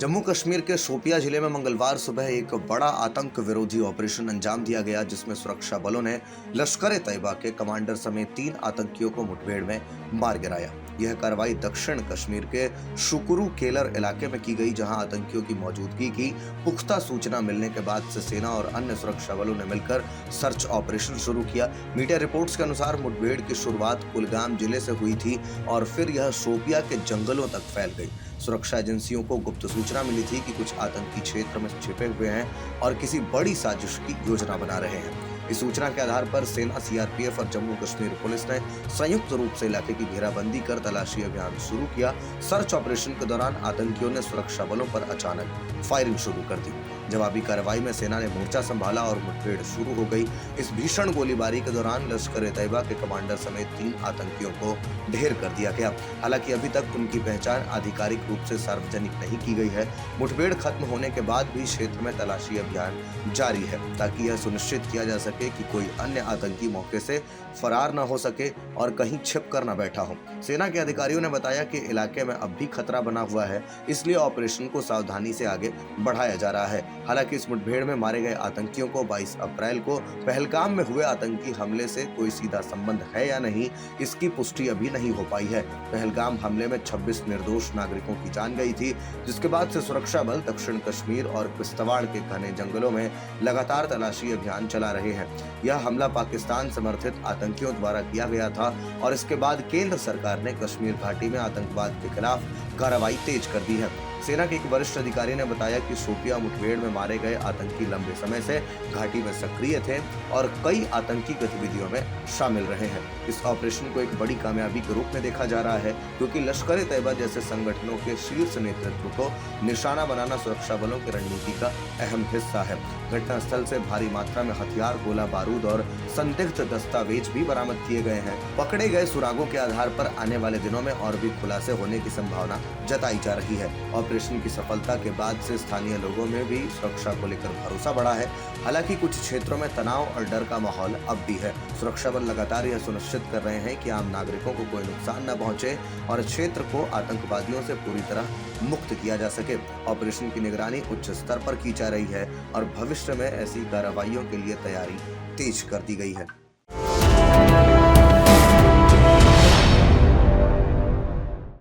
जम्मू कश्मीर के शोपिया जिले में मंगलवार सुबह एक बड़ा आतंक विरोधी ऑपरेशन अंजाम दिया गया, जिसमें सुरक्षा बलों ने लश्कर ए तैयबा के कमांडर समेत 3 आतंकियों को मुठभेड़ में मार गिराया। यह कार्रवाई दक्षिण कश्मीर के शुकुरू केलर इलाके में की गई, जहां आतंकियों की मौजूदगी की पुख्ता सूचना मिलने के बाद से सेना और अन्य सुरक्षा बलों ने मिलकर सर्च ऑपरेशन शुरू किया। मीडिया रिपोर्ट्स के अनुसार मुठभेड़ की शुरुआत कुलगाम जिले से हुई थी और फिर यह शोपिया के जंगलों तक फैल गई। सुरक्षा एजेंसियों को गुप्त सूचना मिली थी कि कुछ आतंकी क्षेत्र में छिपे हुए हैं और किसी बड़ी साजिश की योजना बना रहे हैं। इस सूचना के आधार पर सेना, सीआरपीएफ और जम्मू कश्मीर पुलिस ने संयुक्त रूप से इलाके की घेराबंदी कर तलाशी अभियान शुरू किया। सर्च ऑपरेशन के दौरान आतंकियों ने सुरक्षा बलों पर अचानक फायरिंग शुरू कर दी। जवाबी कार्रवाई में सेना ने मोर्चा संभाला और मुठभेड़ शुरू हो गई। इस भीषण गोलीबारी के दौरान लश्कर ए तैयबा के कमांडर समेत 3 आतंकियों को ढेर कर दिया गया। हालांकि अभी तक उनकी पहचान आधिकारिक रूप से सार्वजनिक नहीं की गई है। मुठभेड़ खत्म होने के बाद भी क्षेत्र में तलाशी अभियान जारी है, ताकि यह सुनिश्चित किया जा सके कि कोई अन्य आतंकी मौके से फरार न हो सके और कहीं छिप कर न बैठा हो। सेना के अधिकारियों ने बताया कि इलाके में अब भी खतरा बना हुआ है, इसलिए ऑपरेशन को सावधानी से आगे बढ़ाया जा रहा है। हालांकि इस मुठभेड़ में मारे गए आतंकियों को 22 अप्रैल को पहलगाम में हुए आतंकी हमले से कोई सीधा संबंध है या नहीं, इसकी पुष्टि अभी नहीं हो पाई है। पहलगाम हमले में 26 निर्दोष नागरिकों की जान गई थी, जिसके बाद से सुरक्षा बल दक्षिण कश्मीर और किश्तवाड़ के घने जंगलों में लगातार तलाशी अभियान चला रहे हैं। यह हमला पाकिस्तान समर्थित आतंकियों द्वारा किया गया था और इसके बाद केंद्र सरकार ने कश्मीर घाटी में आतंकवाद के खिलाफ कार्रवाई तेज कर दी है। सेना के एक वरिष्ठ अधिकारी ने बताया कि शोपिया मुठभेड़ में मारे गए आतंकी लंबे समय से घाटी में सक्रिय थे और कई आतंकी गतिविधियों में शामिल रहे हैं। इस ऑपरेशन को एक बड़ी कामयाबी के रूप में देखा जा रहा है, क्योंकि लश्कर ए तैयबा जैसे संगठनों के शीर्ष नेतृत्व को निशाना बनाना सुरक्षा बलों की रणनीति का अहम हिस्सा है। घटनास्थल से भारी मात्रा में हथियार, गोला बारूद और संदिग्ध दस्तावेज भी बरामद किए गए हैं। पकड़े गए सुरागों के आधार पर आने वाले दिनों में और भी खुलासे होने की संभावना जताई जा रही है। ऑपरेशन की सफलता के बाद से स्थानीय लोगों में भी सुरक्षा को लेकर भरोसा बढ़ा है। हालांकि कुछ क्षेत्रों में तनाव और डर का माहौल अब भी है। सुरक्षा बल लगातार यह सुनिश्चित कर रहे हैं कि आम नागरिकों को कोई नुकसान न पहुंचे और क्षेत्र को आतंकवादियों से पूरी तरह मुक्त किया जा सके। ऑपरेशन की निगरानी उच्च स्तर पर की जा रही है और भविष्य में ऐसी कार्रवाइयों के लिए तैयारी तेज कर दी गई है।